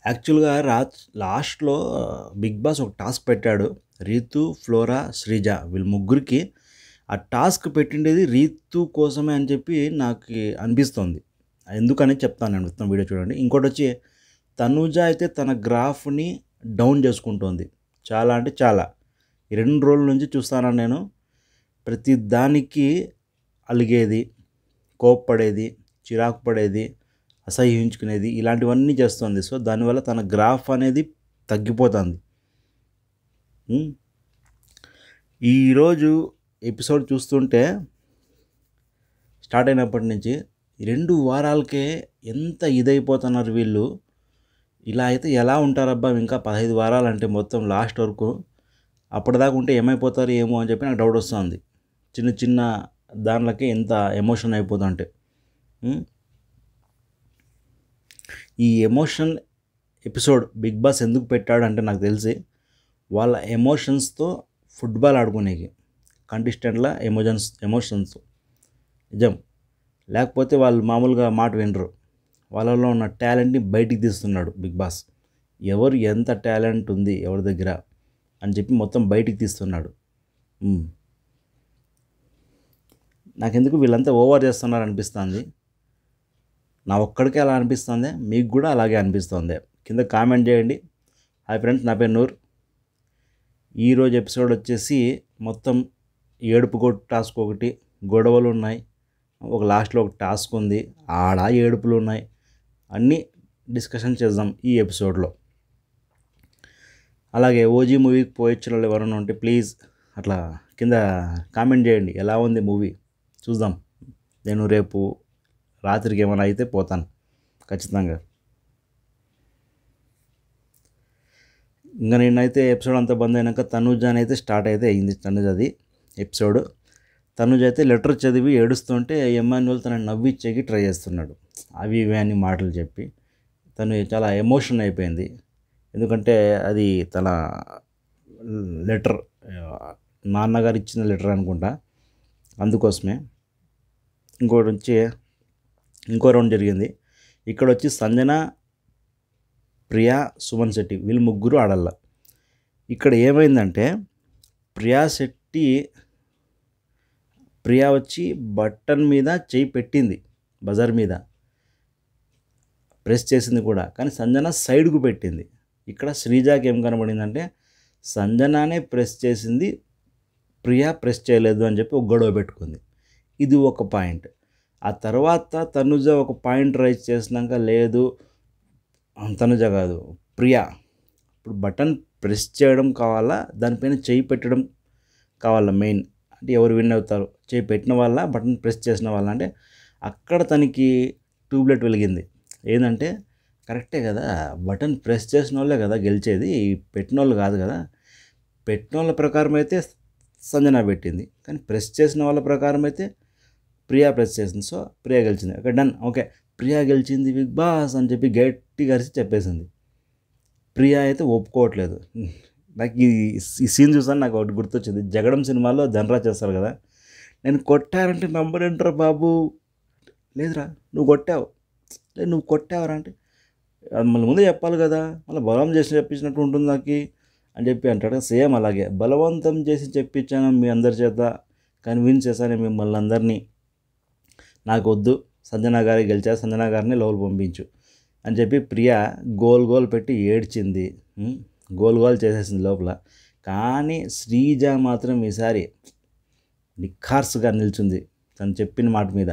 యాక్చువల్‌గా లాస్ట్‌లో big boss ఒక టాస్క్ పెట్టాడు. రీతు, ఫ్లోరా, శ్రీజ వీళ్ళు ముగ్గురికి ఆ టాస్క్ పెట్టిండేది రీతు కోసమే అని చెప్పి నాకి అనిపిస్తోంది. ఎందుకనేది చెప్తాను నేను మొత్తం వీడియో చూడండి. ఇంకోటొచ్చి తనూజ అయితే తన గ్రాఫ్‌ని డౌన్ చేసుకుంటోంది. చాలా అంటే చాలా. ఈ 2 రోజుల నుంచి చూస్తున్నాను నేను. ప్రతి దానికి అలిగేది, కోప్పడేది, చిరాకు పడేది, అసహ్యించుకునేది ఇలాంటివన్నీ చేస్తుంది. సో, దానివల్ల తన గ్రాఫ్ అనేది తగ్గిపోతుంది. హ్మ్. ఈరోజు ఎపిసోడ్ చూస్తుంటే స్టార్ట్ అయినప్పటి నుంచి 2 వారాలకే ఎంత ఇదైపోతున్నారు వీళ్ళు. ఇలా అయితే ఎలా ఉంటారబ్బా! ఇంకా 15 వారాలంటే మొత్తం లాస్ట్ వరకు. అప్పటిదాకా ఉంటే ఏమైపోతారు ఏమో అని చెప్పి నాకు డౌట్ వస్తుంది. చిన్న చిన్న దాంట్లకి ఎంత ఎమోషన్ అయిపోతుంటే. హ్మ్. ఈ ఎమోషన్ ఎపిసోడ్ బిగ్ బాస్ ఎందుకు పెట్టాడంటే నాకు తెలిసి వాళ్ళ ఎమోషన్స్తో ఫుట్బాల్ ఆడుకునేకి కంటెస్టెంట్ల ఎమోషన్స్ నిజం. లేకపోతే వాళ్ళు మామూలుగా మాట వినరు. వాళ్ళలో ఉన్న టాలెంట్ని బయటికి తీస్తున్నాడు బిగ్ బాస్. ఎవరు ఎంత టాలెంట్ ఉంది ఎవరి దగ్గర అని చెప్పి మొత్తం బయటికి తీస్తున్నాడు. నాకెందుకు వీళ్ళంతా ఓవర్ చేస్తున్నారు అనిపిస్తుంది. నా ఒక్కడికే అలా అనిపిస్తుంది, మీకు కూడా అలాగే అనిపిస్తుంది. కింద కామెంట్ చేయండి. హాయ్ ఫ్రెండ్స్, నా పేరు నూర్. ఈరోజు ఎపిసోడ్ వచ్చేసి మొత్తం ఏడుపు కొట్టు టాస్క్ ఒకటి, గొడవలు ఉన్నాయి, ఒక లాస్ట్లో ఒక టాస్క్ ఉంది, ఆడ ఏడుపులు ఉన్నాయి. అన్నీ డిస్కషన్ చేద్దాం ఈ ఎపిసోడ్లో. అలాగే ఓజీ మూవీకి పోయొచ్చిన వాళ్ళు ఎవరైనా ఉంటే ప్లీజ్ అట్లా కింద కామెంట్ చేయండి, ఎలా ఉంది మూవీ చూద్దాం. నేను రేపు రాత్రికి ఏమైనా అయితే పోతాను ఖచ్చితంగా. ఇంకా నేనైతే ఎపిసోడ్ అంతా బంద్ అయినాక తనుజ అయితే స్టార్ట్ అయితే అయింది. తనుజది ఎపిసోడ్. తనుజ అయితే లెటర్ చదివి ఏడుస్తుంటే ఎమ్మాన్యుల్ తనని నవ్విచ్చేకి ట్రై చేస్తున్నాడు. అవి ఇవి అని మాటలు చెప్పి తను చాలా ఎమోషన్ అయిపోయింది. ఎందుకంటే అది తన లెటర్, నాన్నగారు ఇచ్చిన లెటర్ అనుకుంటా, అందుకోసమే. ఇంకోటి వచ్చి ఇంకో రౌండ్ జరిగింది. ఇక్కడ వచ్చి సంజన, ప్రియా, సుమన్ శెట్టి వీళ్ళు ముగ్గురు ఆడల్ల. ఇక్కడ ఏమైందంటే ప్రియా వచ్చి బటన్ మీద చేయి పెట్టింది, బజర్ మీద ప్రెస్ చేసింది కూడా, కానీ సంజన సైడ్కు పెట్టింది. ఇక్కడ శ్రీజాకి ఏం కనబడిందంటే సంజనానే ప్రెస్ చేసింది, ప్రియా ప్రెస్ చేయలేదు అని చెప్పి ఒక గొడవ పెట్టుకుంది. ఇది ఒక పాయింట్. ఆ తర్వాత తనుజ ఒక పాయింట్ రైజ్ చేసినాక లేదు తనుజ కాదు ప్రియా, ఇప్పుడు బటన్ ప్రెస్ చేయడం కావాలా దానిపైన చేయి పెట్టడం కావాలా మెయిన్ అంటే ఎవరు విన్ అవుతారు, చేయి పెట్టిన వాళ్ళ బటన్ ప్రెస్ చేసిన వాళ్ళ అంటే అక్కడ తనకి ట్యూబ్లైట్ వెలిగింది. ఏంటంటే కరెక్టే కదా, బటన్ ప్రెస్ చేసిన వాళ్ళే కదా గెలిచేది, పెట్టిన వాళ్ళు కాదు కదా. పెట్టిన వాళ్ళ ప్రకారం అయితే సంజన పెట్టింది, కానీ ప్రెస్ చేసిన వాళ్ళ ప్రకారం అయితే ప్రియా ప్రెస్ చేసింది. సో ప్రియా గెలిచింది. ఓకే డన్, ఓకే ప్రియా గెలిచింది బిగ్ బాస్ అని చెప్పి గట్టిగా అరిచి చెప్పేసింది. ప్రియా అయితే ఒప్పుకోవట్లేదు. నాకు ఈ సీన్ చూసాను, నాకు ఒకటి గుర్తొచ్చింది. జగడం సినిమాలో ధనరాజ్ చేస్తారు కదా, నేను కొట్టారంటే నమ్మరేంట్రా బాబు, లేదురా నువ్వు కొట్టావు, లేదు నువ్వు కొట్టావరా అంటే అది మళ్ళీ ముందే చెప్పాలి కదా, మళ్ళీ బలం చేసి చెప్పించినట్టు ఉంటుంది నాకు అని చెప్పి అంటాడు. సేమ్ అలాగే బలవంతం చేసి చెప్పించాను మీ అందరి చేత, కన్విన్స్ చేశాను మిమ్మల్ని అందరినీ, నాకు వద్దు సంజన గారి గెలిచారు, సంజన గారిని లోపల పంపించు అని చెప్పి ప్రియా గోల్ పెట్టి ఏడ్చింది, గోల్ చేసేసింది లోపల. కానీ శ్రీజ మాత్రం ఈసారి నిఖార్సుగా నిల్చుంది తను చెప్పిన మాట మీద.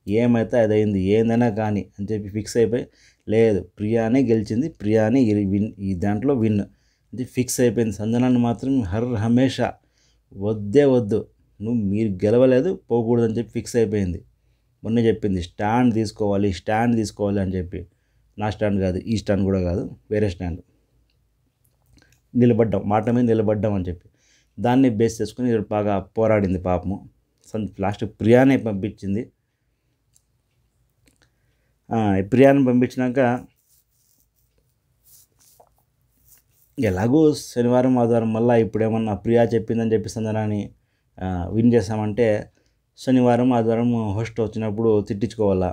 ఏమైతే అదైంది, ఏందైనా కానీ అని చెప్పి ఫిక్స్ అయిపోయి లేదు ప్రియానే గెలిచింది, ప్రియానే ఈ దాంట్లో విన్ అది ఫిక్స్ అయిపోయింది. సంజనాన్ని మాత్రం హమేషా వద్దు, మీరు గెలవలేదు పోకూడదు అని చెప్పి ఫిక్స్ అయిపోయింది. మొన్నే చెప్పింది స్టాండ్ తీసుకోవాలి అని చెప్పి. నా స్టాండ్ కాదు, ఈ స్టాండ్ కూడా కాదు, వేరే స్టాండ్, నిలబడ్డాం మాట మీద నిలబడ్డాం అని చెప్పి దాన్ని బేస్ చేసుకుని బాగా పోరాడింది పాపము. లాస్ట్ ప్రియానే పంపించింది. ప్రియాని పంపించినాక ఎలాగో శనివారం ఆదివారం మళ్ళీ ఇప్పుడేమన్నా ప్రియా చెప్పిందని చెప్పి సంజనాని విన్ చేసామంటే శనివారం ఆదివారం హోస్ట్ వచ్చినప్పుడు తిట్టించుకోవాలా.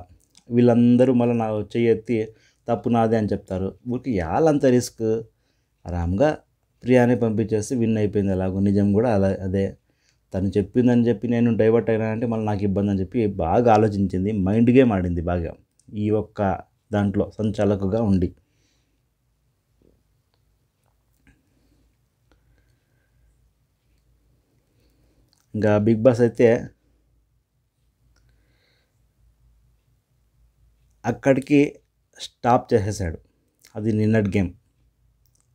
వీళ్ళందరూ మళ్ళీ నా చెయ్యి ఎత్తి తప్పు నాదే అని చెప్తారు. ఊరికే యాలంత రిస్క్. ఆరాంగా ప్రియాని పంపించేస్తే విన్ అయిపోయింది ఎలాగో. నిజం కూడా అదే. తను చెప్పిందని చెప్పి నేను డైవర్ట్ అయినా అంటే మళ్ళీ నాకు ఇబ్బంది అని చెప్పి బాగా ఆలోచించింది. మైండ్ గేమ్ ఆడింది బాగా ఈ ఒక్క దాంట్లో సంచాలకుగా ఉండి. ఇంకా బిగ్ బాస్ అయితే అక్కడికి స్టాప్ చేసేసాడు. అది నిన్నటి గేమ్,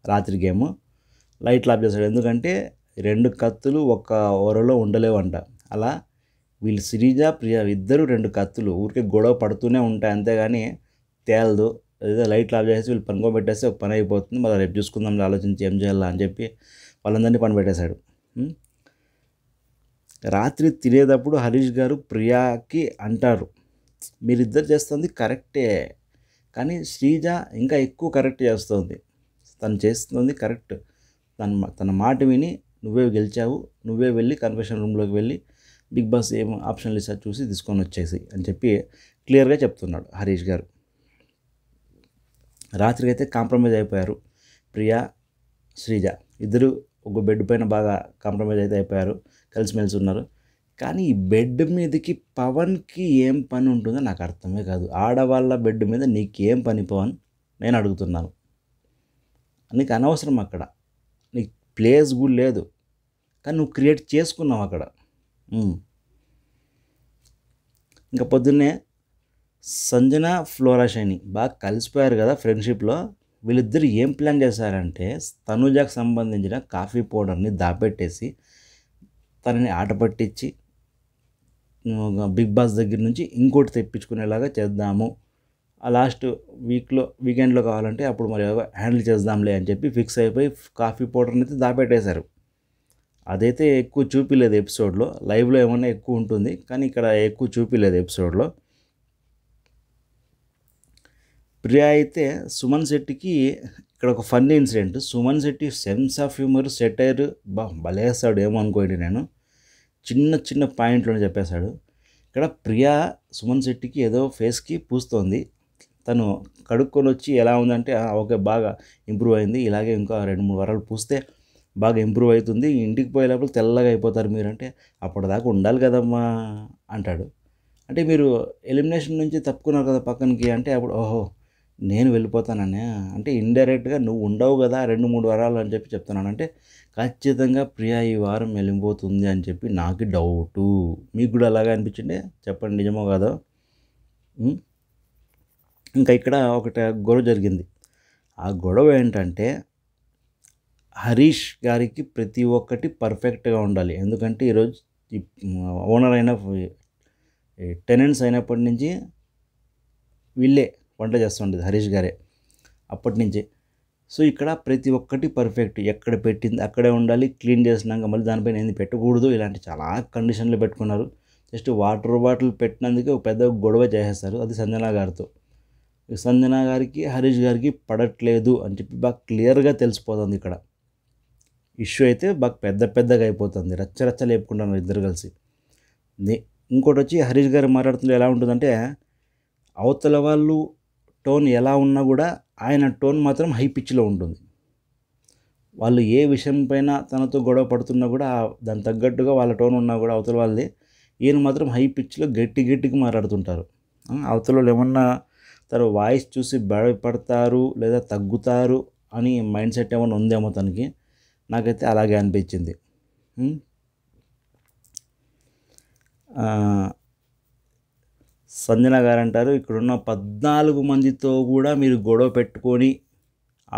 రాత్రి గేము లైట్లు ఆఫ్ చేశాడు. ఎందుకంటే 2 కత్తులు ఒక ఓరలో ఉండలేవంట. అలా వీళ్ళు శ్రీజ, ప్రియ ఇద్దరు 2 కత్తులు ఊరికే గొడవ పడుతూనే ఉంటాయి, అంతేగాని తేలదు. ఏదో లైట్లు ఆఫ్ చేసి వీళ్ళు పనుకోబెట్టేస్తే ఒక పని అయిపోతుంది, మళ్ళీ రేపు చూసుకుందాం ఆలోచించి ఏం చేయాలా అని చెప్పి వాళ్ళందరినీ పని పెట్టేశాడు. రాత్రి తినేటప్పుడు హరీష్ గారు ప్రియాకి అంటారు, మీరిద్దరు చేస్తుంది కరెక్టే, కానీ శ్రీజ ఇంకా ఎక్కువ కరెక్ట్ చేస్తుంది. తను చేస్తుంది కరెక్ట్. తన మాట విని నువ్వే గెలిచావు, నువ్వే వెళ్ళి కన్ఫెషన్ రూమ్లోకి వెళ్ళి బిగ్ బాస్ ఏం ఆప్షన్లు ఇస్తారు చూసి తీసుకొని వచ్చేసి అని చెప్పి క్లియర్గా చెప్తున్నాడు హరీష్ గారు. రాత్రికి అయితే కాంప్రమైజ్ అయిపోయారు. ప్రియా, శ్రీజ ఇద్దరు ఒక బెడ్ పైన బాగా కాంప్రమైజ్ అయితే అయిపోయారు, కలిసిమెలిసి ఉన్నారు. కానీ ఈ బెడ్ మీదకి పవన్కి ఏం పని ఉంటుందో నాకు అర్థమే కాదు. ఆడవాళ్ళ బెడ్ మీద నీకేం పని పవన్, నేను అడుగుతున్నాను. నీకు అనవసరం అక్కడ, నీకు ప్లేస్ కూడా లేదు, కానీ నువ్వు క్రియేట్ చేసుకున్నావు అక్కడ. ఇంకా పొద్దున్నే సంజన, ఫ్లోరా, షైని బాగా కలిసిపోయారు కదా ఫ్రెండ్షిప్లో. వీళ్ళిద్దరు ఏం ప్లాన్ చేశారంటే తనుజాకు సంబంధించిన కాఫీ పౌడర్ని దాపెట్టేసి తనని ఆట పట్టించి బిగ్ బాస్ దగ్గర నుంచి ఇంకోటి తెప్పించుకునేలాగా చేద్దాము, ఆ లాస్ట్ వీకెండ్లో కావాలంటే అప్పుడు మరి హ్యాండిల్ చేద్దాంలే అని చెప్పి ఫిక్స్ అయిపోయి కాఫీ పౌడర్ని అయితే దాపెట్టేశారు. అదైతే ఎక్కువ చూపిలేదు ఎపిసోడ్లో. లైవ్లో ఏమన్నా ఎక్కువ ఉంటుంది, కానీ ఇక్కడ ఎక్కువ చూపిలేదు ఎపిసోడ్లో. ప్రియా అయితే సుమన్ శెట్టికి ఇక్కడ ఒక funny incident. Suman Shetty sense of humour, satire భలేస్తాడు ఏమో అనుకోండి నేను, చిన్న చిన్న పాయింట్లోనే చెప్పేశాడు. ఇక్కడ ప్రియా సుమన్ శెట్టికి ఏదో ఫేస్కి పూస్తోంది. తను కడుక్కొని వచ్చి ఎలా ఉందంటే ఓకే బాగా ఇంప్రూవ్ అయింది, ఇలాగే ఇంకా 2-3 వారాలు పూస్తే బాగా ఇంప్రూవ్ అవుతుంది, ఇంటికి పోయేటప్పుడు తెల్లగా అయిపోతారు మీరంటే, అప్పటిదాకా ఉండాలి కదమ్మా అంటాడు. అంటే మీరు ఎలిమినేషన్ నుంచి తప్పుకున్నారు కదా పక్కనకి అంటే, అప్పుడు ఓహో నేను వెళ్ళిపోతాననే అంటే ఇండైరెక్ట్గా నువ్వు ఉండవు కదా 2-3 వారాలు అని చెప్పి చెప్తున్నాను. అంటే ఖచ్చితంగా ప్రియా ఈ వారం వెళ్ళిపోతుంది అని చెప్పి నాకు డౌటు. మీకు కూడా అలాగే అనిపించింది, చెప్పండి నిజమో కాదో. ఇంకా ఇక్కడ ఒకటి గొడవ జరిగింది. ఆ గొడవ ఏంటంటే హరీష్ గారికి ప్రతి ఒక్కటి పర్ఫెక్ట్గా ఉండాలి. ఎందుకంటే ఈరోజు ఓనర్ అయిన టెనెంట్స్ అయినప్పటి నుంచి వీళ్ళే వంట చేస్తుండేది, హరీష్ గారే అప్పటి నుంచి. సో ఇక్కడ ప్రతి ఒక్కటి పర్ఫెక్ట్, ఎక్కడ పెట్టింది అక్కడే ఉండాలి, క్లీన్ చేసినాక మళ్ళీ దానిపైన ఏంది పెట్టకూడదు, ఇలాంటి చాలా కండిషన్లు పెట్టుకున్నారు. జస్ట్ వాటర్ బాటిల్ పెట్టినందుకే ఒక పెద్ద గొడవ చేసేస్తారు, అది సంజన గారితో. సంజన గారికి హరీష్ గారికి పడట్లేదు అని చెప్పి బాగా క్లియర్గా తెలిసిపోతుంది. ఇక్కడ ఇష్యూ అయితే బాగా పెద్దగా అయిపోతుంది, రచ్చ లేపుకుంటున్నారు ఇద్దరు కలిసి. ఇంకోటి వచ్చి హరీష్ గారు మాట్లాడుతుంటే ఎలా ఉంటుందంటే అవతల వాళ్ళు టోన్ ఎలా ఉన్నా కూడా ఆయన టోన్ మాత్రం హై పిచ్లో ఉంటుంది. వాళ్ళు ఏ విషయం పైన తనతో గొడవ పడుతున్నా కూడా దానికి తగ్గట్టుగా వాళ్ళ టోన్ ఉన్నా కూడా అవతల వాళ్ళది, ఈయన మాత్రం హై పిచ్లో గట్టిగా మాట్లాడుతుంటారు. అవతల వాళ్ళు ఏమన్నా తన వాయిస్ చూసి భయపడతారు లేదా తగ్గుతారు అని మైండ్ సెట్ ఏమైనా ఉందేమో తనకి, నాకైతే అలాగే అనిపించింది. సంజన గారు అంటారు, ఇక్కడున్న 14 మందితో కూడా మీరు గొడవ పెట్టుకొని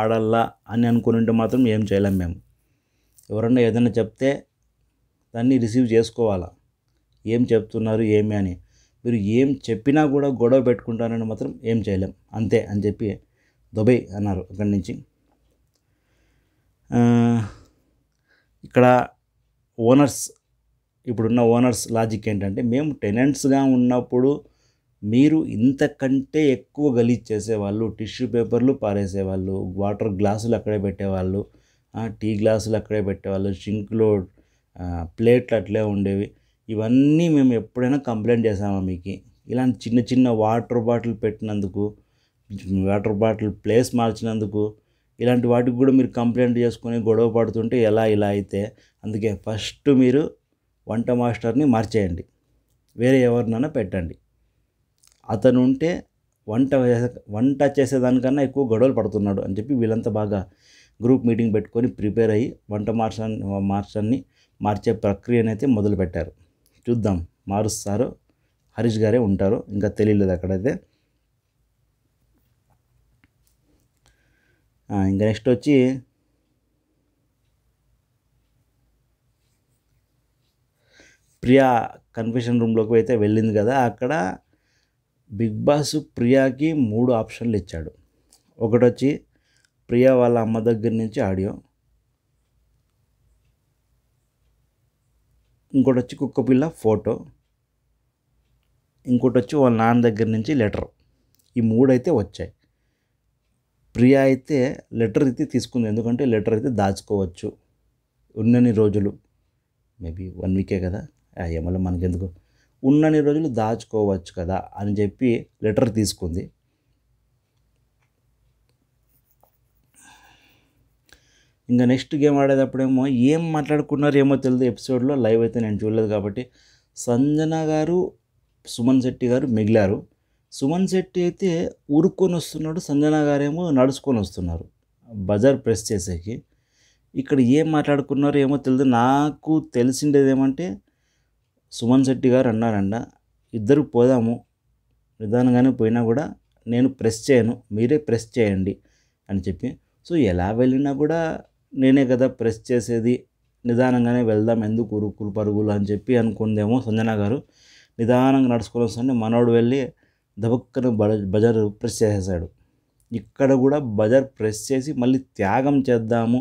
ఆడల్లా అని అనుకుని ఉంటే మాత్రం ఏం చేయలేం మేము. ఎవరన్నా ఏదైనా చెప్తే దాన్ని రిసీవ్ చేసుకోవాలా, ఏం చెప్తున్నారు ఏమి అని. మీరు ఏం చెప్పినా కూడా గొడవ పెట్టుకుంటారని మాత్రం ఏం చేయలేం, అంతే అని చెప్పి దుబాయ్ అన్నారు అక్కడి నుంచి. ఇక్కడ ఇప్పుడున్న ఓనర్స్ లాజిక్ ఏంటంటే, మేము టెనెంట్స్గా ఉన్నప్పుడు మీరు ఇంతకంటే ఎక్కువ గలీజ్ చేసేవాళ్ళు, టిష్యూ పేపర్లు పారేసేవాళ్ళు, వాటర్ గ్లాసులు అక్కడే పెట్టేవాళ్ళు, టీ గ్లాసులు అక్కడే పెట్టేవాళ్ళు, షింక్లో ప్లేట్లు అట్లే ఉండేవి. ఇవన్నీ మేము ఎప్పుడైనా కంప్లైంట్ చేసామా మీకు? ఇలాంటి చిన్న వాటర్ బాటిల్ పెట్టినందుకు వాటర్ బాటిల్ ప్లేస్ మార్చినందుకు ఇలాంటి వాటికి కూడా మీరు కంప్లైంట్ చేసుకొని గొడవ పడుతుంటే ఇలా అయితే అందుకే ఫస్ట్ మీరు వంట మాస్టర్ని మార్చేయండి, వేరే ఎవరినైనా పెట్టండి. అతను ఉంటే వంట చేసేదానికన్నా ఎక్కువ గొడవలు పడుతున్నాడు అని చెప్పి వీళ్ళంతా బాగా గ్రూప్ మీటింగ్ పెట్టుకొని ప్రిపేర్ అయ్యి వంట మాస్టర్ని మార్చే ప్రక్రియనైతే మొదలుపెట్టారు. చూద్దాం మారుస్తారో హరీష్ గారే ఉంటారో ఇంకా తెలియలేదు అక్కడైతే. ఇంకా నెక్స్ట్ వచ్చి ప్రియా కన్ఫెషన్ రూమ్లోకి అయితే వెళ్ళింది కదా, అక్కడ బిగ్ బాస్ ప్రియాకి 3 ఆప్షన్లు ఇచ్చాడు. ఒకటి వచ్చి ప్రియా వాళ్ళ అమ్మ దగ్గర నుంచి ఆడియో, ఇంకోటి వచ్చి కుక్కపిల్ల ఫోటో, ఇంకోటి వచ్చి వాళ్ళ నాన్న దగ్గర నుంచి లెటర్. ఈ 3 అయితే వచ్చాయి. ప్రియా అయితే లెటర్ అయితే తీసుకుంది, ఎందుకంటే లెటర్ అయితే దాచుకోవచ్చు ఉన్నన్ని రోజులు, మేబీ 1 వీకే కదా, ఏమన్నా మనకెందుకు, ఉన్నన్ని రోజులు దాచుకోవచ్చు కదా అని చెప్పి లెటర్ తీసుకుంది. ఇంకా నెక్స్ట్ గేమ్ ఆడేటప్పుడేమో ఏం మాట్లాడుకున్నారు ఏమో తెలియదు ఎపిసోడ్లో, లైవ్ అయితే నేను చూడలేదు కాబట్టి. సంజన గారు సుమన్ శెట్టి గారు మిగిలారు. సుమన్ శెట్టి అయితే ఉరుక్కొని వస్తున్నాడు, సంజన గారేమో నడుచుకొని వస్తున్నారు బజార్ ప్రెస్ చేసేకి. ఇక్కడ ఏం మాట్లాడుకున్నారో ఏమో తెలియదు. నాకు తెలిసిండేది ఏమంటే సుమన్ శెట్టి గారు అన్నారంట, ఇద్దరు పోదాము, నిదానంగానే పోయినా కూడా నేను ప్రెస్ చేయను, మీరే ప్రెస్ చేయండి అని చెప్పి. సో ఎలా వెళ్ళినా కూడా నేనే కదా ప్రెస్ చేసేది, నిదానంగానే వెళ్దాం, ఎందుకు ఉరుకులు పరుగులు అని చెప్పి అనుకుందేమో సంజన గారు. నిదానంగా నడుచుకొని వస్తుంటే మనోడు వెళ్ళి దబక్కన బజార్ ప్రెస్ చేసేసాడు. ఇక్కడ కూడా బజార్ ప్రెస్ చేసి మళ్ళీ త్యాగం చేద్దాము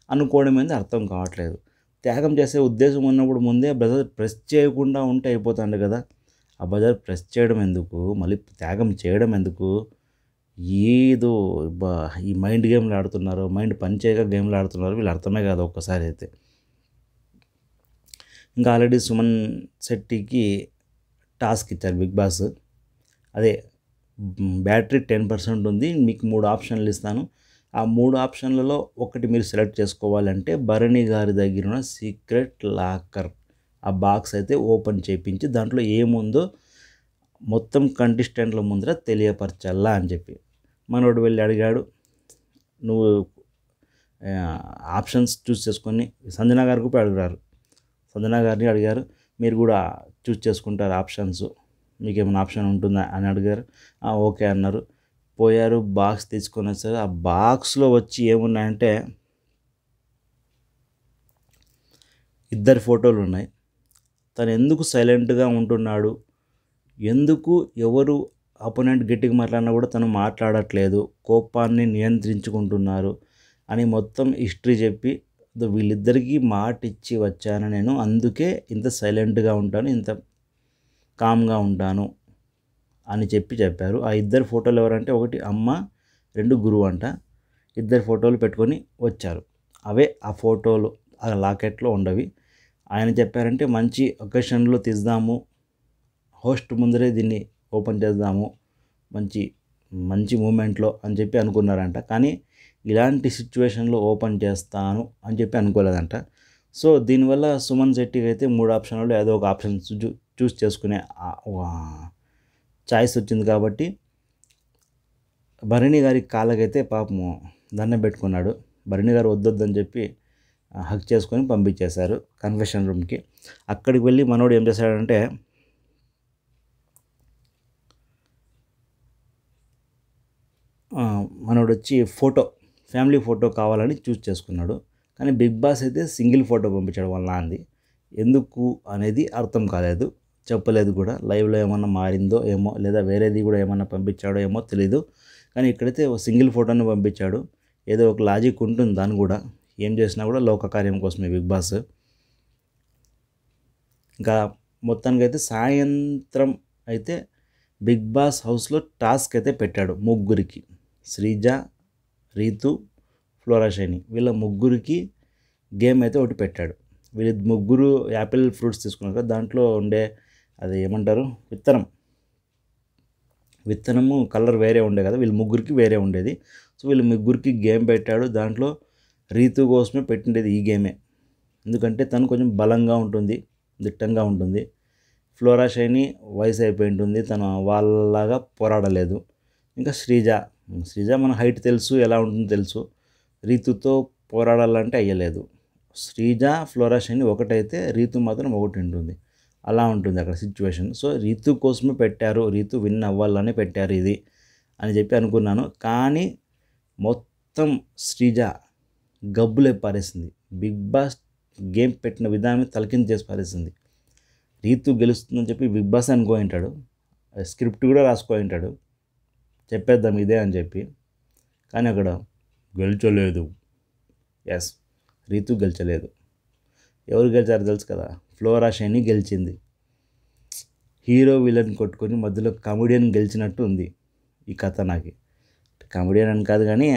అనుకోవడం అనేది అర్థం కావట్లేదు. త్యాగం చేసే ఉద్దేశం ఉన్నప్పుడు ముందే బజార్ ప్రెస్ చేయకుండా ఉంటే అయిపోతుంది కదా. ఆ బజార్ ప్రెస్ చేయడం ఎందుకు, మళ్ళీ త్యాగం చేయడం ఎందుకు, ఏదో ఈ మైండ్ గేమ్లు ఆడుతున్నారు, మైండ్ పనిచేయక గేమ్లు ఆడుతున్నారు, వీళ్ళు అర్థమే కాదు ఒక్కసారి అయితే. ఇంకా ఆల్రెడీ సుమన్ శెట్టికి టాస్క్ ఇచ్చారు బిగ్ బాస్, అదే బ్యాటరీ 10% ఉంది, మీకు 3 ఆప్షన్లు ఇస్తాను, ఆ 3 ఆప్షన్లలో ఒకటి మీరు సెలెక్ట్ చేసుకోవాలంటే భరణి గారి దగ్గర ఉన్న సీక్రెట్ లాకర్ ఆ బాక్స్ అయితే ఓపెన్ చేయించి దాంట్లో ఏముందో మొత్తం కంటెస్టెంట్ల ముందర తెలియపరచాలా అని చెప్పి మనోడు వెళ్ళి అడిగాడు. నువ్వు ఆప్షన్స్ చూస్ చేసుకొని సంజన గారికి కూడా అడిగారు, సంజన గారిని అడిగారు, మీరు కూడా చూస్ చేసుకుంటారు ఆప్షన్స్, మీకు ఏమైనా ఆప్షన్ ఉంటుందా అని అడిగారు. ఓకే అన్నారు. పోయారు, బాక్స్ తీసుకొని వచ్చారు. ఆ బాక్స్లో వచ్చి ఏమున్నాయంటే 2 ఫోటోలు ఉన్నాయి. తను ఎందుకు సైలెంట్గా ఉంటున్నాడు, ఎందుకు ఎవరు అపోనెంట్ గట్టిగా మాట్లాడినా కూడా తను మాట్లాడట్లేదు, కోపాన్ని నియంత్రించుకుంటున్నారు అని మొత్తం హిస్టరీ చెప్పి, వీళ్ళిద్దరికీ మాట ఇచ్చి వచ్చాను నేను, అందుకే ఇంత సైలెంట్గా ఉంటాను, ఇంత కామ్గా ఉంటాను అని చెప్పారు. ఆ 2 ఫోటోలు ఎవరంటే ఒకటి అమ్మ, 2 గురువు అంట. 2 ఫోటోలు పెట్టుకొని వచ్చారు. అవే ఆ ఫోటోలు ఆ లాకెట్లో ఉండవి. ఆయన చెప్పారంటే మంచి ఒకేషన్లో తీద్దాము, హోస్ట్ ముందరే దీన్ని ఓపెన్ చేద్దాము, మంచి మూమెంట్లో అని చెప్పి అనుకున్నారంట. కానీ ఇలాంటి సిచ్యువేషన్లో ఓపెన్ చేస్తాను అని చెప్పి అనుకోలేదంట. సో దీనివల్ల సుమన్ శెట్టికి అయితే 3 ఆప్షన్లలో ఏదో ఒక ఆప్షన్ చూస్ చేసుకునే చాయిస్ వచ్చింది కాబట్టి భరణి గారి కాళ్ళకైతే పాపము దండం పెట్టుకున్నాడు. భరణి గారు వద్దొద్దని చెప్పి హక్ చేసుకొని పంపించేశారు కన్ఫెషన్ రూమ్కి. అక్కడికి వెళ్ళి మనోడు ఏం చేశాడంటే మనోడు వచ్చి ఫ్యామిలీ ఫోటో కావాలని చూస్ చేసుకున్నాడు. కానీ బిగ్ బాస్ అయితే సింగిల్ ఫోటో పంపించాడు వాళ్ళ నాన్నది. ఎందుకు అనేది అర్థం కాలేదు, చెప్పలేదు కూడా. లైవ్లో ఏమన్నా మారిందో ఏమో, లేదా వేరేది కూడా ఏమన్నా పంపించాడో ఏమో తెలీదు. కానీ ఇక్కడైతే సింగిల్ ఫోటోని పంపించాడు. ఏదో ఒక లాజిక్ ఉంటుంది దాని కూడా, ఏం చేసినా కూడా లోక కార్యం కోసమే బిగ్ బాస్. ఇంకా మొత్తానికి అయితే సాయంత్రం అయితే బిగ్ బాస్ హౌస్లో టాస్క్ అయితే పెట్టాడు ముగ్గురికి, శ్రీజ, రీతు, ఫ్లోరా షైని, వీళ్ళ ముగ్గురికి గేమ్ అయితే ఒకటి పెట్టాడు. వీళ్ళ ముగ్గురు యాపిల్ ఫ్రూట్స్ తీసుకున్నారు కదా, దాంట్లో ఉండే అది ఏమంటారు విత్తనము కలర్ వేరే ఉండే కదా, వీళ్ళు ముగ్గురికి వేరే ఉండేది. సో వీళ్ళు ముగ్గురికి గేమ్ పెట్టాడు. దాంట్లో రీతు కోసమే పెట్టిండేది ఈ గేమే. ఎందుకంటే తను కొంచెం బలంగా ఉంటుంది, దిట్టంగా ఉంటుంది. ఫ్లోరా షైనీ వయసు అయిపోయి ఉంటుంది, తను వాళ్ళలాగా పోరాడలేదు. ఇంకా శ్రీజ మన హైట్ తెలుసు, ఎలా ఉంటుందో తెలుసు. రీతుతో పోరాడాలంటే అయ్యలేదు. శ్రీజ ఫ్లోరా షైనీ ఒకటైతే రీతు మాత్రం ఒకటి ఉంటుంది. అలా ఉంటుంది అక్కడ సిచ్యువేషన్. సో రీతు కోసమే పెట్టారు, రీతు విన్ అవ్వాలని పెట్టారు ఇది అని చెప్పి అనుకున్నాను. కానీ మొత్తం శ్రీజ గబ్బులే పారేసింది. బిగ్ బాస్ గేమ్ పెట్టిన విధానం తలకింద చేసి పారేసింది. రీతు గెలుస్తుందని చెప్పి బిగ్ బాస్ అనుకోయింటాడు, స్క్రిప్ట్ కూడా రాసుకోయింటాడు, చెప్పేద్దాం ఇదే అని చెప్పి. కానీ అక్కడ గెలిచలేదు. ఎస్, రీతు గెలిచలేదు. ఎవరు గెలిచారో తెలుసు కదా, ఫ్లోరా షైనీ గెలిచింది. హీరో విలన్ కొట్టుకొని మధ్యలో కమెడియన్ గెలిచినట్టు ఉంది ఈ కథ. నాకు కమెడియన్ అని కాదు కానీ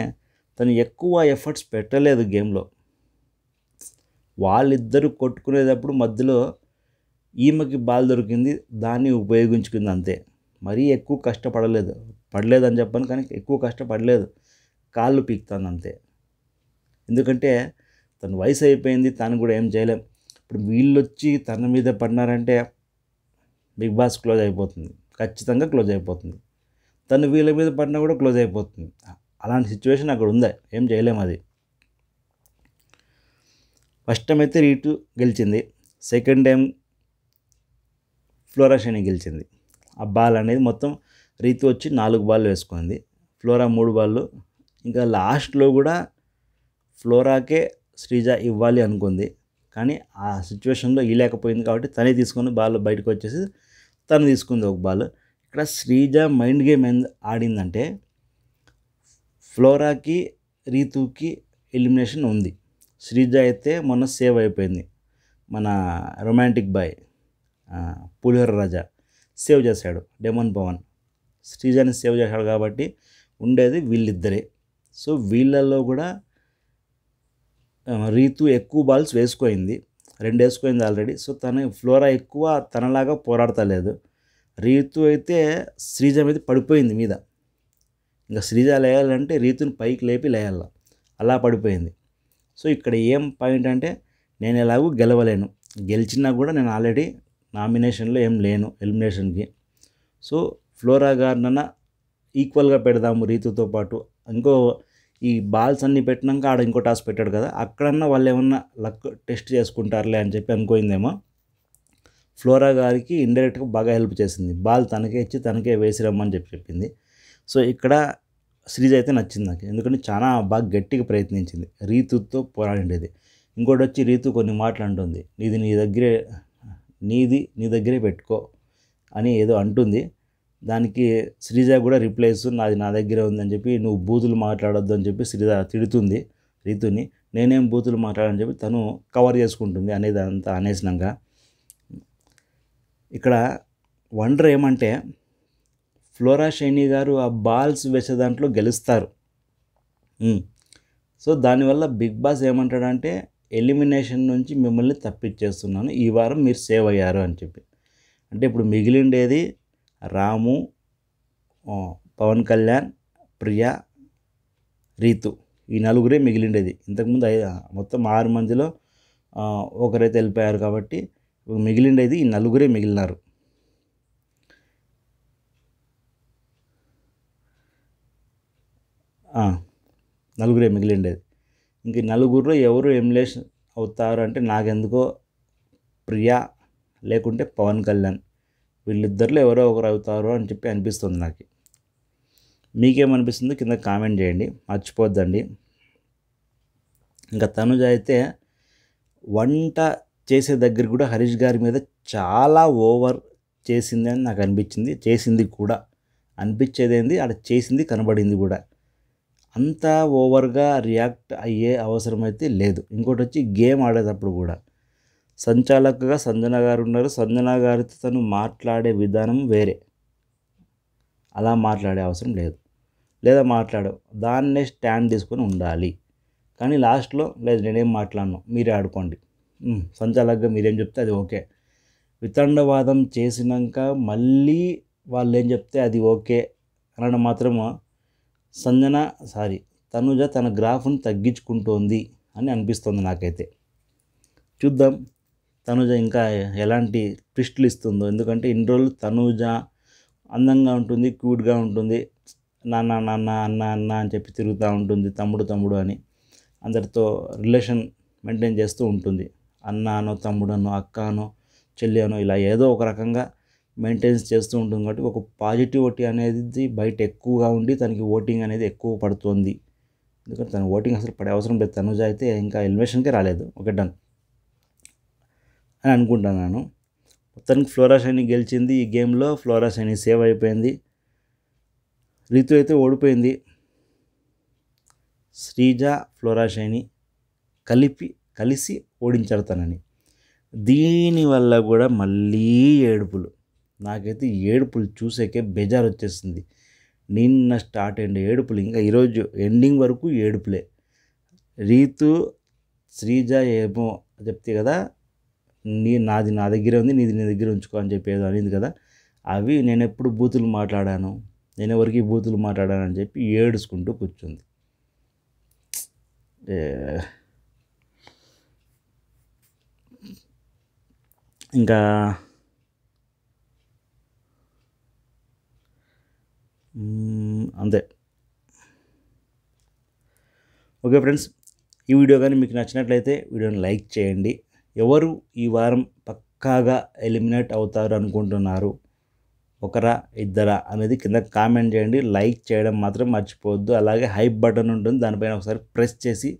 తను ఎక్కువ ఎఫర్ట్స్ పెట్టలేదు గేమ్లో. వాళ్ళిద్దరూ కొట్టుకునేటప్పుడు మధ్యలో ఈమెకి బాల్ దొరికింది, దాన్ని ఉపయోగించుకుంది అంతే. మరీ ఎక్కువ పడలేదని చెప్పాను కానీ ఎక్కువ కష్టపడలేదు, కాళ్ళు పీకుతాను అంతే. ఎందుకంటే తన వయసు అయిపోయింది, తను కూడా ఏం చేయలేం. ఇప్పుడు వీళ్ళు వచ్చి తన మీద పడినారంటే బిగ్ బాస్ క్లోజ్ అయిపోతుంది, ఖచ్చితంగా క్లోజ్ అయిపోతుంది. తను వీళ్ళ మీద పడినా కూడా క్లోజ్ అయిపోతుంది. అలాంటి సిచ్యువేషన్ అక్కడ ఉందా, ఏం చేయలేం అది. ఫస్ట్ టైం అయితే రీతు గెలిచింది, సెకండ్ టైం ఫ్లోరా షైనీ గెలిచింది. ఆ బాల్ అనేది మొత్తం రీతు వచ్చి 4 బాల్ వేసుకుంది, ఫ్లోరా 3 బాళ్ళు. ఇంకా లాస్ట్లో కూడా ఫ్లోరాకే శ్రీజ ఇవ్వాలి అనుకుంది, కానీ ఆ సిచ్యువేషన్లో ఇవ్వలేకపోయింది కాబట్టి తనే తీసుకొని బాల్ బయటకు వచ్చేసి తను తీసుకుంది ఒక బాల్. ఇక్కడ శ్రీజ మైండ్ గేమ్ ఆడిందంటే ఫ్లోరాకి రీతుకి ఎలిమినేషన్ ఉంది. శ్రీజ అయితే మొన్న సేవ్ అయిపోయింది, మన రొమాంటిక్ బాయ్ పులిహోర రాజా సేవ్ చేశాడు, డెమన్ పవన్ శ్రీజని సేవ్ చేశాడు కాబట్టి ఉండేది వీళ్ళిద్దరే. సో వీళ్ళల్లో కూడా రీతు ఎక్కువ బాల్స్ వేసుకోయింది, 2 వేసుకుంది ఆల్రెడీ. సో ఫ్లోరా ఎక్కువ తనలాగా పోరాడతలేదు. రీతు అయితే శ్రీజ మీద పడిపోయింది మీద. ఇంకా శ్రీజ లేయాలంటే రీతుని పైకి లేపి లేయాల, అలా పడిపోయింది. సో ఇక్కడ ఏం పాయింట్ అంటే నేను ఎలాగూ గెలవలేను, గెలిచినా కూడా నేను ఆల్రెడీ నామినేషన్లో ఏం లేను ఎలిమినేషన్కి. సో ఫ్లోరా గారినన్నా ఈక్వల్గా పెడదాము రీతుతో పాటు. ఇంకో ఈ బాల్స్ అన్నీ పెట్టినాక ఆడ ఇంకో టాస్క్ పెట్టాడు కదా, అక్కడన్నా వాళ్ళు ఏమన్నా లక్ టెస్ట్ చేసుకుంటారులే అని చెప్పి అనుకోయిందేమో. ఫ్లోరా గారికి ఇండైరెక్ట్గా బాగా హెల్ప్ చేసింది, బాల్ తనకే ఇచ్చి తనకే వేసిరమ్మని చెప్పింది. సో ఇక్కడ శ్రీజ అయితే నచ్చింది నాకు, ఎందుకంటే చాలా బాగా గట్టిగా ప్రయత్నించింది రీతుతో పోరాడిండేది. ఇంకోటి వచ్చి రీతు కొన్ని మాటలు అంటుంది, నీ దగ్గరే పెట్టుకో అని ఏదో అంటుంది. దానికి శ్రీజ కూడా రిప్లై ఇస్తుంది, నాది నా దగ్గరే ఉందని చెప్పి, నువ్వు బూతులు మాట్లాడొద్దు అని చెప్పి శ్రీజ తిడుతుంది రీతుని. నేనేం బూతులు మాట్లాడని చెప్పి తను కవర్ చేసుకుంటుంది అనేది అంతా అనేసినాక. ఇక్కడ వండర్ ఏమంటే ఫ్లోరా షైనీ గారు ఆ బాల్స్ వేసే దాంట్లో గెలుస్తారు. సో దానివల్ల బిగ్ బాస్ ఏమంటాడంటే ఎలిమినేషన్ నుంచి మిమ్మల్ని తప్పించేస్తున్నాను, ఈ వారం మీరు సేవ్ అయ్యారు అని చెప్పి. అంటే ఇప్పుడు మిగిలిండేది రాము, పవన్ కళ్యాణ్, ప్రియా, రీతు, ఈ 4 మిగిలిండేది. ఇంతకుముందు మొత్తం 6 మందిలో ఒకరైతే వెళ్ళిపోయారు కాబట్టి మిగిలిండేది ఈ 4 మిగిలినారు. నలుగురే మిగిలిండేది. ఇంక 4 ఎవరు ఎలిమినేషన్ అవుతారు అంటే నాకెందుకో ప్రియా లేకుంటే పవన్ కళ్యాణ్, వీళ్ళిద్దరిలో ఎవరో ఒకరు అవుతారు అని చెప్పి అనిపిస్తుంది నాకు. మీకేమనిపిస్తుందో కింద కామెంట్ చేయండి, మర్చిపోద్దండి. ఇంకా తనుజ అయితే వంట చేసే దగ్గర కూడా హరీష్ గారి మీద చాలా ఓవర్ చేసింది అని నాకు అనిపించింది. చేసింది కూడా అనిపించేదేంది, అక్కడ చేసింది కనబడింది కూడా. అంత ఓవర్గా రియాక్ట్ అయ్యే అవసరం అయితే లేదు. ఇంకోటి వచ్చి గేమ్ ఆడేటప్పుడు కూడా సంచాలకుగా సంజన గారు ఉన్నారు, సంజన గారితో తను మాట్లాడే విధానం వేరే, అలా మాట్లాడే అవసరం లేదు. లేదా మాట్లాడవు, దాన్నే స్టాండ్ తీసుకొని ఉండాలి. కానీ లాస్ట్లో లేదు నేనేం మాట్లాడను, మీరే ఆడుకోండి, సంచాలకుగా మీరేం చెప్తే అది ఓకే. వితండవాదం చేసినాక మళ్ళీ వాళ్ళు ఏం చెప్తే అది ఓకే అనడం మాత్రము తనుజ తన గ్రాఫ్ను తగ్గించుకుంటోంది అని అనిపిస్తుంది నాకైతే. చూద్దాం తనుజ ఇంకా ఎలాంటి ట్విస్టులు ఇస్తుందో. ఎందుకంటే ఇన్ని రోజులు తనుజ అందంగా ఉంటుంది, క్యూట్గా ఉంటుంది, నాన్న నాన్న అన్న అన్న అని చెప్పి తిరుగుతూ ఉంటుంది, తమ్ముడు తమ్ముడు అని అందరితో రిలేషన్ మెయింటైన్ చేస్తూ ఉంటుంది. అన్న అనో తమ్ముడు అనో అక్క అనో చెల్లి అనో ఇలా ఏదో ఒక రకంగా మెయింటైన్స్ చేస్తూ ఉంటుంది. కాబట్టి ఒక పాజిటివిటీ అనేది బయట ఎక్కువగా ఉండి తనకి ఓటింగ్ అనేది ఎక్కువ పడుతుంది. ఎందుకంటే తన ఓటింగ్ అసలు పడే అవసరం లేదు. తనుజ అయితే ఇంకా ఎలిమినేషన్కే రాలేదు. ఓకే డన్ అని అనుకుంటున్నాను. మొత్తానికి ఫ్లోరా షైనీ గెలిచింది. ఈ గేమ్లో ఫ్లోరా షైనీ సేవ్ అయిపోయింది. రీతు అయితే ఓడిపోయింది. శ్రీజ ఫ్లోరా షైనీ కలిసి ఓడించారు తనని. దీనివల్ల కూడా మళ్ళీ ఏడుపులు. నాకైతే ఏడుపులు చూసాకే బేజారు వచ్చేసింది. నిన్న స్టార్ట్ అయిన ఏడుపులు ఇంకా ఈరోజు ఎండింగ్ వరకు ఏడుపులే. రీతు శ్రీజ ఏమో చెప్తే కదా, నాది నా దగ్గరే ఉంది, నీది నీ దగ్గర ఉంచుకో అని చెప్పేది అనింది కదా, అవి నేను ఎప్పుడు బూతులు మాట్లాడాను, నేను ఎవరికి బూతులు మాట్లాడాను అని చెప్పి ఏడుచుకుంటూ కూర్చుంది. ఇంకా అంతే. ఓకే ఫ్రెండ్స్, ఈ వీడియో కానీ మీకు నచ్చినట్లయితే వీడియోని లైక్ చేయండి. ఎవరు ఈ వారం పక్కాగా ఎలిమినేట్ అవుతారు అనుకుంటున్నారు, ఒకరా ఇద్దరా అనేది కింద కామెంట్ చేయండి. లైక్ చేయడం మాత్రం మర్చిపోవద్దు. అలాగే హైప్ బటన్ ఉంటుంది, దానిపైన ఒకసారి ప్రెస్ చేసి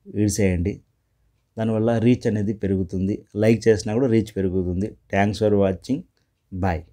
విడిసేయండి. దానివల్ల రీచ్ అనేది పెరుగుతుంది. లైక్ చేసినా కూడా రీచ్ పెరుగుతుంది. Thanks for watching. బాయ్.